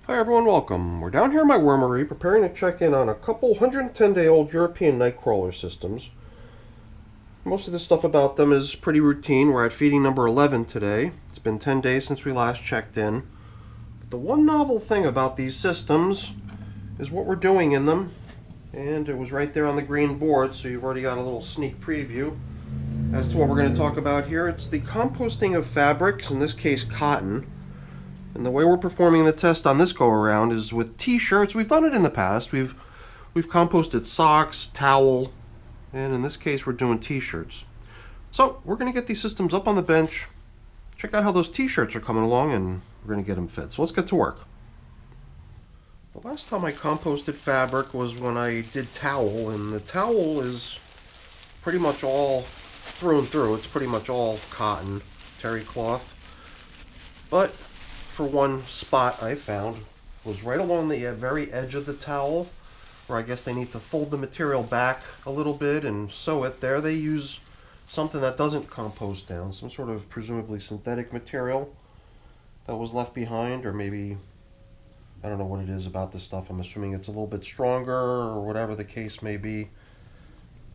Hi everyone, welcome. We're down here in my wormery preparing to check in on a couple 110-day-old European nightcrawler systems. Most of the stuff about them is pretty routine. We're at feeding number 11 today. It's been 10 days since we last checked in. But the one novel thing about these systems is what we're doing in them. And it was right there on the green board, so you've already got a little sneak preview as to what we're going to talk about here. It's the composting of fabrics, in this case cotton. And the way we're performing the test on this go around is with t-shirts. We've done it in the past. We've composted socks, towel, and in this case we're doing t-shirts. So we're going to get these systems up on the bench, check out how those t-shirts are coming along, and we're going to get them fed. So let's get to work. The last time I composted fabric was when I did towel, and the towel is pretty much all through and through. It's pretty much all cotton, terry cloth. But for one spot I found was right along the very edge of the towel, where I guess they need to fold the material back a little bit and sew it. There they use something that doesn't compost down, some sort of presumably synthetic material that was left behind, or maybe I don't know what it is about this stuff. I'm assuming it's a little bit stronger or whatever the case may be.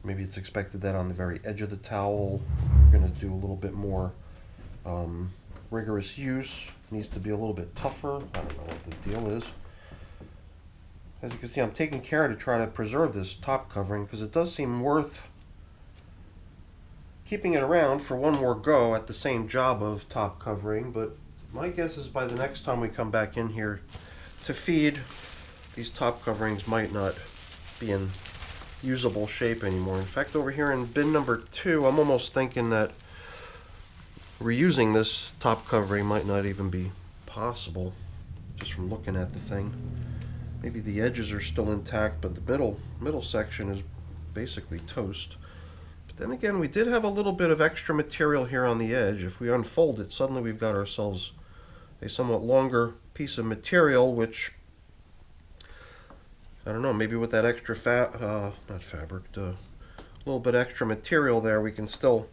Maybe it's expected that on the very edge of the towel we're going to do a little bit more rigorous use. Needs to be a little bit tougher. I don't know what the deal is. As you can see, I'm taking care to try to preserve this top covering because it does seem worth keeping it around for one more go at the same job of top covering. But my guess is by the next time we come back in here to feed, these top coverings might not be in usable shape anymore. In fact, over here in bin number 2, I'm almost thinking that reusing this top covering might not even be possible, just from looking at the thing. Maybe the edges are still intact, but the middle section is basically toast. But then again, we did have a little bit of extra material here on the edge. If we unfold it, suddenly we've got ourselves a somewhat longer piece of material, which, I don't know, maybe with that extra not fabric, a little bit extra material there, we can still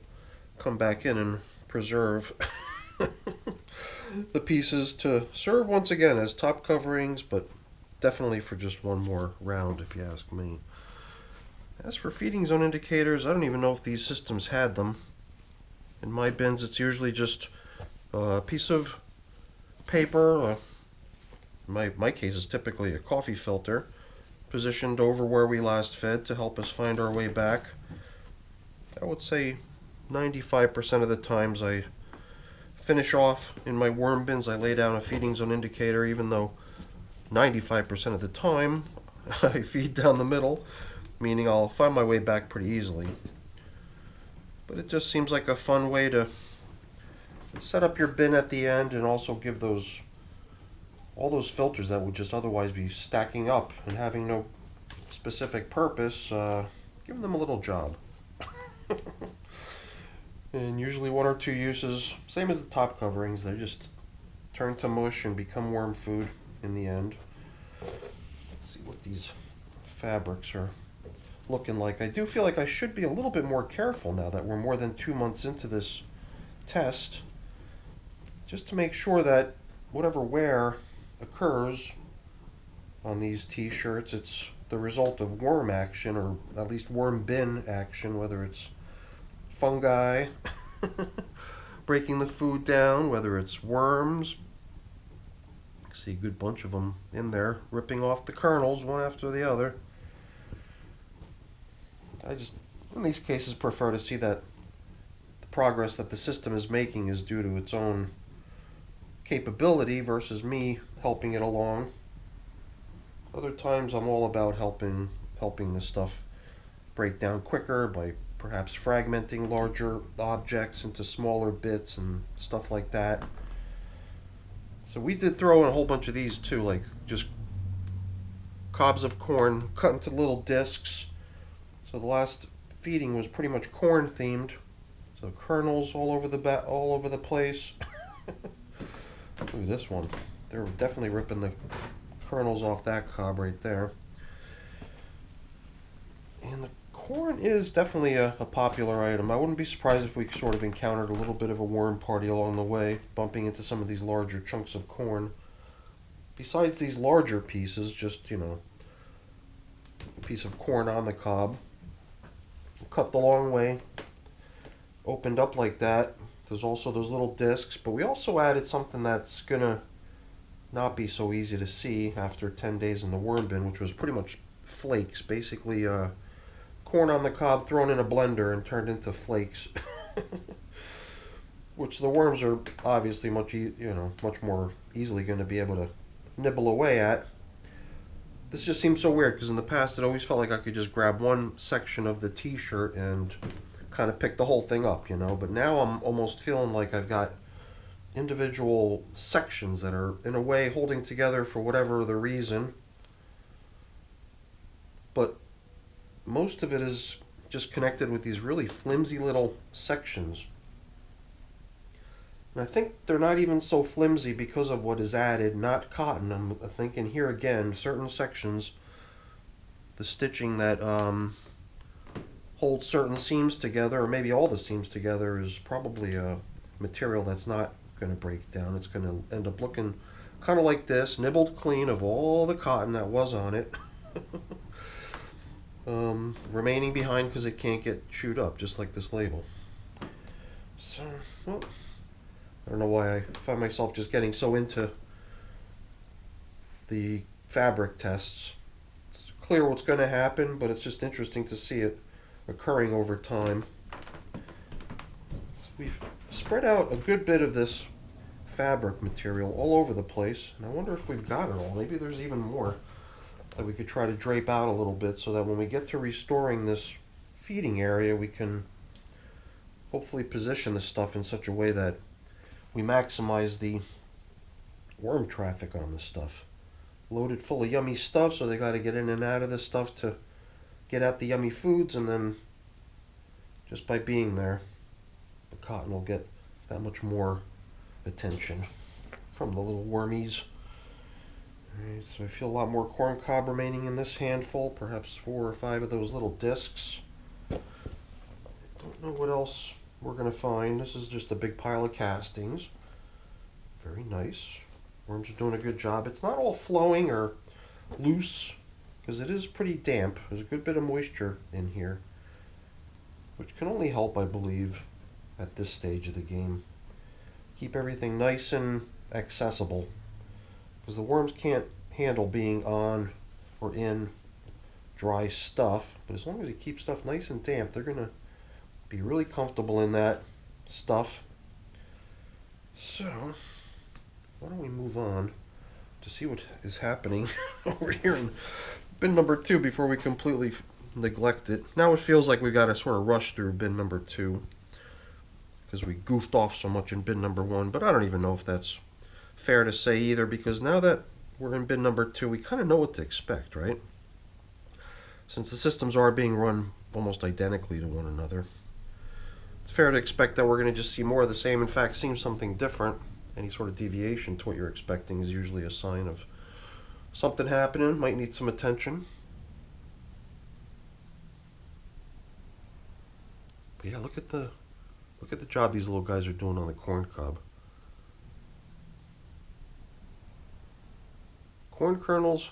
come back in and preserve the pieces to serve once again as top coverings, but definitely for just one more round if you ask me. As for feeding zone indicators, I don't even know if these systems had them. In my bins it's usually just a piece of paper, my case is typically a coffee filter, positioned over where we last fed to help us find our way back. I would say 95% of the times I finish off in my worm bins, I lay down a feeding zone indicator, even though 95% of the time I feed down the middle, meaning I'll find my way back pretty easily. But it just seems like a fun way to set up your bin at the end and also give all those filters that would just otherwise be stacking up and having no specific purpose, give them a little job. And usually one or two uses, same as the top coverings, they just turn to mush and become worm food in the end. Let's see what these fabrics are looking like. I do feel like I should be a little bit more careful now that we're more than 2 months into this test, just to make sure that whatever wear occurs on these t-shirts, it's the result of worm action, or at least worm bin action, whether it's fungi breaking the food down, whether it's worms. I see a good bunch of them in there ripping off the kernels one after the other. I just, in these cases, prefer to see that the progress that the system is making is due to its own capability versus me helping it along. Other times I'm all about helping this stuff break down quicker by perhaps fragmenting larger objects into smaller bits and stuff like that. So we did throw in a whole bunch of these too, like just cobs of corn cut into little discs. So the last feeding was pretty much corn themed. So kernels all over the place. Look at this one. They're definitely ripping the kernels off that cob right there. And the corn is definitely a popular item. I wouldn't be surprised if we sort of encountered a little bit of a worm party along the way, bumping into some of these larger chunks of corn. besides these larger pieces, just, you know, a piece of corn on the cob, cut the long way, opened up like that. There's also those little discs, but we also added something that's gonna not be so easy to see after 10 days in the worm bin, which was pretty much flakes, basically corn on the cob thrown in a blender and turned into flakes, which the worms are obviously much more easily going to be able to nibble away at. This just seems so weird because in the past it always felt like I could just grab one section of the t-shirt and kind of pick the whole thing up, you know, but now I'm almost feeling like I've got individual sections that are in a way holding together for whatever the reason, but most of it is just connected with these really flimsy little sections. And I think they're not even so flimsy because of what is added, not cotton. I'm thinking here again, certain sections, the stitching that holds certain seams together, or maybe all the seams together, is probably a material that's not going to break down. It's going to end up looking kind of like this, nibbled clean of all the cotton that was on it. Remaining behind because it can't get chewed up, just like this label. So, well, I don't know why I find myself just getting so into the fabric tests. It's clear what's going to happen, but it's just interesting to see it occurring over time. So we've spread out a good bit of this fabric material all over the place, and I wonder if we've got it all. Maybe there's even more that we could try to drape out a little bit so that when we get to restoring this feeding area, we can hopefully position the stuff in such a way that we maximize the worm traffic on this stuff. Loaded full of yummy stuff, so they got to get in and out of this stuff to get at the yummy foods, and then just by being there, the cotton will get that much more attention from the little wormies. Alright, so I feel a lot more corn cob remaining in this handful, perhaps 4 or 5 of those little discs. Don't know what else we're going to find. This is just a big pile of castings. Very nice. Worms are doing a good job. It's not all flowing or loose because it is pretty damp. There's a good bit of moisture in here, which can only help, I believe, at this stage of the game. Keep everything nice and accessible, because the worms can't handle being on or in dry stuff, but as long as you keep stuff nice and damp, they're going to be really comfortable in that stuff. So, why don't we move on to see what is happening over here in bin number 2 before we completely neglect it. Now it feels like we got to sort of rush through bin number 2 because we goofed off so much in bin number 1, but I don't even know if that's fair to say either, because now that we're in bin number 2, we kind of know what to expect, right? Since the systems are being run almost identically to one another, it's fair to expect that we're going to just see more of the same. In fact, seeing something different, any sort of deviation to what you're expecting, is usually a sign of something happening, might need some attention. But yeah, look at the job these little guys are doing on the corn cob. Corn kernels,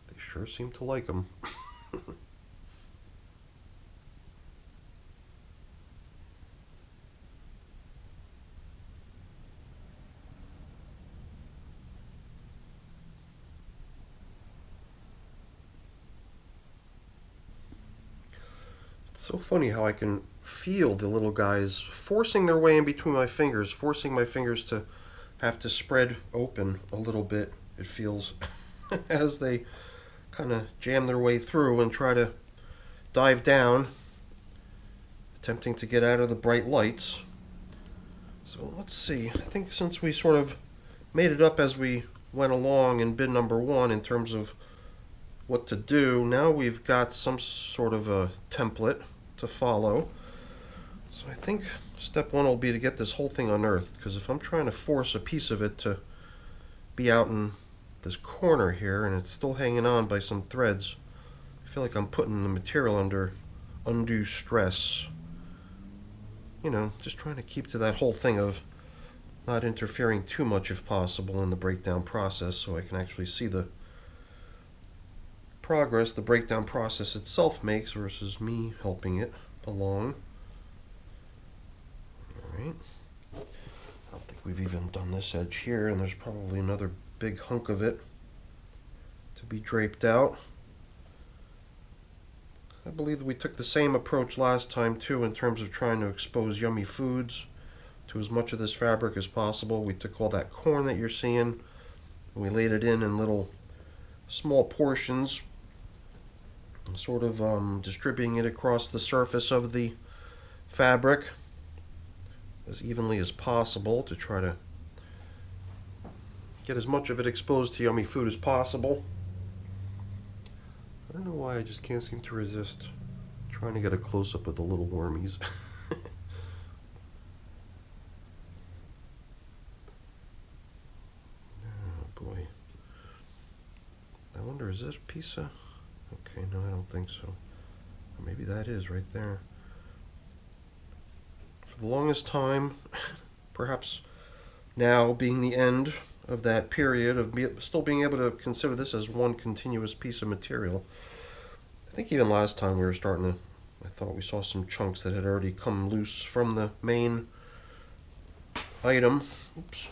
they sure seem to like them. It's so funny how I can feel the little guys forcing their way in between my fingers, forcing my fingers to have to spread open a little bit, it feels, as they kind of jam their way through and try to dive down, attempting to get out of the bright lights. So let's see, I think since we sort of made it up as we went along in bin number 1 in terms of what to do, now we've got some sort of a template to follow. So I think step 1 will be to get this whole thing unearthed, because if I'm trying to force a piece of it to be out in this corner here and it's still hanging on by some threads, I feel like I'm putting the material under undue stress. You know, just trying to keep to that whole thing of not interfering too much if possible in the breakdown process, so I can actually see the progress the breakdown process itself makes versus me helping it along. Alright. I don't think we've even done this edge here, and there's probably another big hunk of it to be draped out. I believe we took the same approach last time too in terms of trying to expose yummy foods to as much of this fabric as possible. We took all that corn that you're seeing and we laid it in little small portions, sort of distributing it across the surface of the fabric as evenly as possible to try to get as much of it exposed to yummy food as possible. I don't know why I just can't seem to resist trying to get a close-up of the little wormies. Oh boy. I wonder, is this a piece of... Okay, no, I don't think so. Or maybe that is right there. For the longest time, perhaps now being the end of that period of still being able to consider this as one continuous piece of material. I think even last time we were starting to, I thought we saw some chunks that had already come loose from the main item. Oops.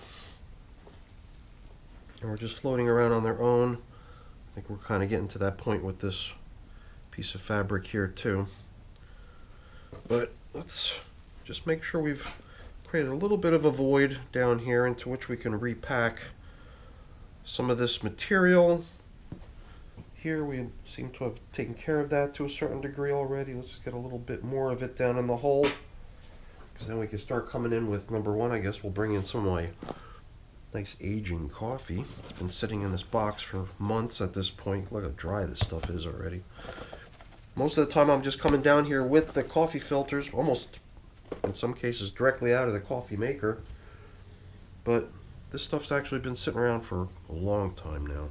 And we're just floating around on their own. I think we're kind of getting to that point with this piece of fabric here too. But let's just make sure we've created a little bit of a void down here into which we can repack some of this material. Here we seem to have taken care of that to a certain degree already. Let's get a little bit more of it down in the hole, because then we can start coming in with number one. I guess we'll bring in some of my nice aging coffee. It's been sitting in this box for months at this point. Look how dry this stuff is already. Most of the time I'm just coming down here with the coffee filters, almost in some cases directly out of the coffee maker. But this stuff's actually been sitting around for a long time now.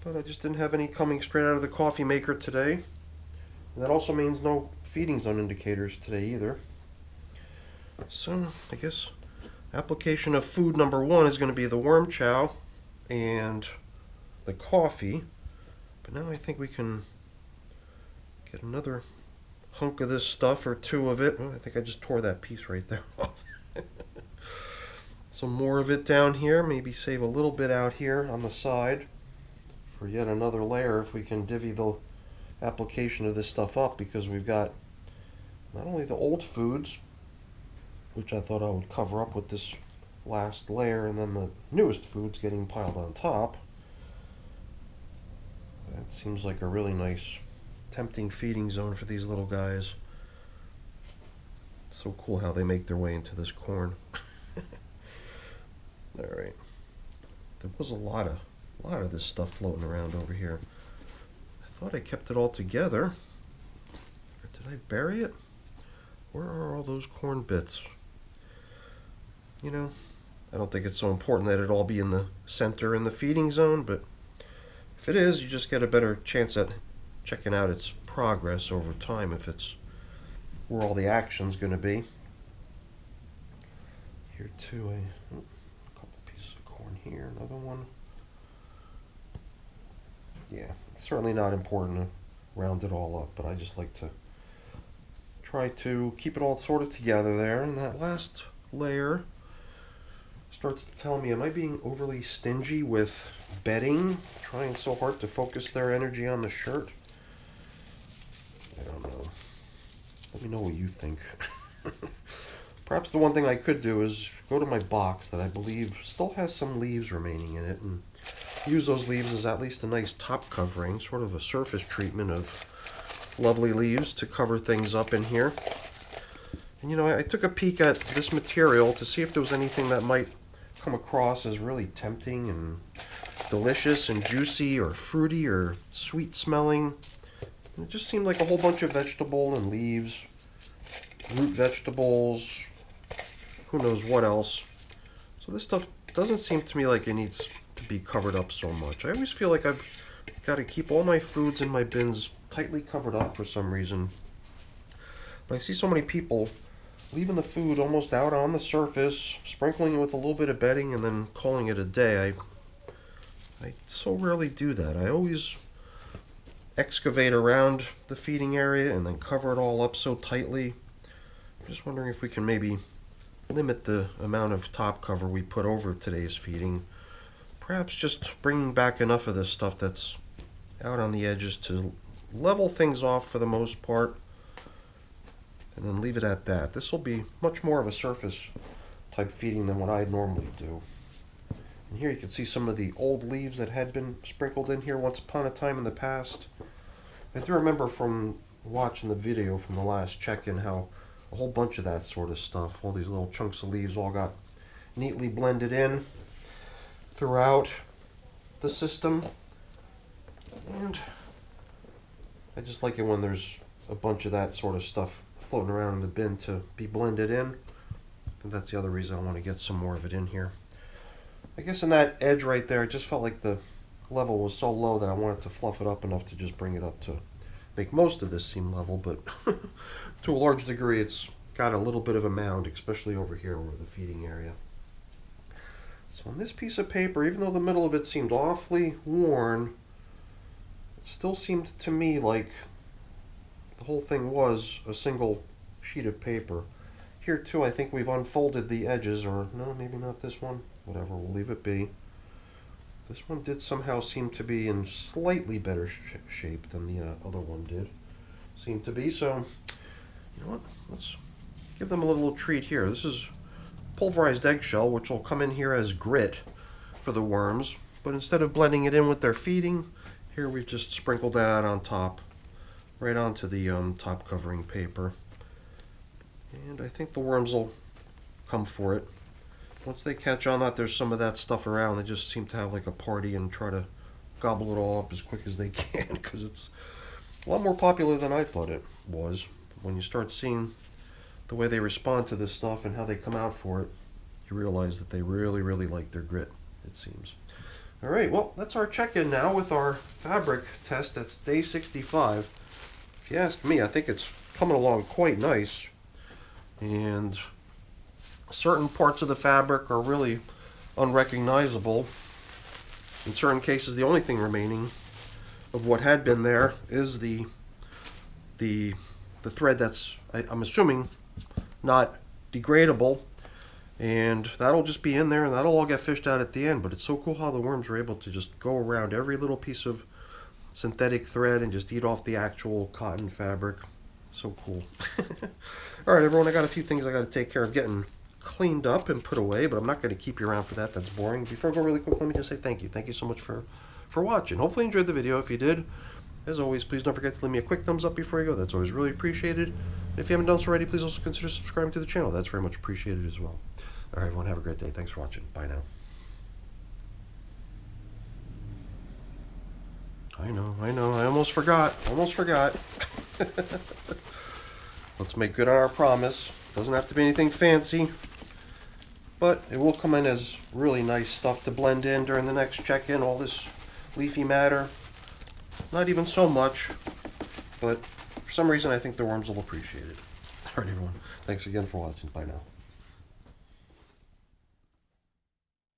But I just didn't have any coming straight out of the coffee maker today. And that also means no feeding zone indicators today either. So I guess application of food number one is going to be the worm chow and the coffee. But now I think we can get another hunk of this stuff or two of it. Oh, I think I just tore that piece right there off. Some more of it down here, maybe save a little bit out here on the side for yet another layer if we can divvy the application of this stuff up, because we've got not only the old foods, which I thought I would cover up with this last layer, and then the newest foods getting piled on top. That seems like a really nice, tempting feeding zone for these little guys. So cool how they make their way into this corn. Alright. There was a lot of this stuff floating around over here. I thought I kept it all together. Or did I bury it? Where are all those corn bits? You know, I don't think it's so important that it all be in the center in the feeding zone, but if it is, you just get a better chance at checking out its progress over time if it's where all the action's going to be. Here too, a couple pieces of corn here, another one. Yeah, it's certainly not important to round it all up, but I just like to try to keep it all sort of together there. And that last layer starts to tell me, am I being overly stingy with bedding, trying so hard to focus their energy on the shirt? I don't know. Let me know what you think. Perhaps the one thing I could do is go to my box that I believe still has some leaves remaining in it and use those leaves as at least a nice top covering, sort of a surface treatment of lovely leaves to cover things up in here. And you know, I took a peek at this material to see if there was anything that might come across as really tempting and delicious and juicy or fruity or sweet smelling. And it just seemed like a whole bunch of vegetable and leaves, root vegetables, who knows what else. So this stuff doesn't seem to me like it needs to be covered up so much. I always feel like I've got to keep all my foods in my bins tightly covered up for some reason. But I see so many people leaving the food almost out on the surface, sprinkling it with a little bit of bedding, and then calling it a day. I so rarely do that. I always excavate around the feeding area and then cover it all up so tightly. I'm just wondering if we can maybe limit the amount of top cover we put over today's feeding. Perhaps just bringing back enough of this stuff that's out on the edges to level things off for the most part, and then leave it at that. This will be much more of a surface type feeding than what I normally do. And here you can see some of the old leaves that had been sprinkled in here once upon a time in the past. I do remember from watching the video from the last check-in how a whole bunch of that sort of stuff, all these little chunks of leaves, all got neatly blended in throughout the system. And I just like it when there's a bunch of that sort of stuff floating around in the bin to be blended in. And that's the other reason I want to get some more of it in here. I guess in that edge right there, it just felt like the level was so low that I wanted to fluff it up enough to just bring it up to make most of this seem level, but to a large degree it's got a little bit of a mound, especially over here over the feeding area. So on this piece of paper, even though the middle of it seemed awfully worn, it still seemed to me like the whole thing was a single sheet of paper. Here too, I think we've unfolded the edges, or no, maybe not this one. Whatever, we'll leave it be. This one did somehow seem to be in slightly better shape than the other one did. Seemed to be, so you know what? Let's give them a little treat here. This is pulverized eggshell, which will come in here as grit for the worms, but instead of blending it in with their feeding, here we've just sprinkled that out on top, right onto the top covering paper. And I think the worms will come for it. Once they catch on that there's some of that stuff around, they just seem to have like a party and try to gobble it all up as quick as they can, because it's a lot more popular than I thought it was. When you start seeing the way they respond to this stuff and how they come out for it, you realize that they really, really like their grit, it seems. Alright, well, that's our check-in now with our fabric test. That's day 65. If you ask me, I think it's coming along quite nice. And certain parts of the fabric are really unrecognizable. In certain cases, the only thing remaining of what had been there is the thread that's, I'm assuming, not degradable, and that'll just be in there and that'll all get fished out at the end. But it's so cool how the worms are able to just go around every little piece of synthetic thread and just eat off the actual cotton fabric. So cool. Alright everyone, I got a few things I got to take care of getting cleaned up and put away, but I'm not going to keep you around for that. That's boring. Before I go really quick, let me just say thank you. Thank you so much for watching. Hopefully you enjoyed the video. If you did, as always, please don't forget to leave me a quick thumbs up before you go. That's always really appreciated. And if you haven't done so already, please also consider subscribing to the channel. That's very much appreciated as well. Alright everyone, have a great day. Thanks for watching. Bye now. I know, I almost forgot. Let's make good on our promise. Doesn't have to be anything fancy, but it will come in as really nice stuff to blend in during the next check-in. All this leafy matter, not even so much, but for some reason I think the worms will appreciate it. Alright everyone, thanks again for watching. Bye now.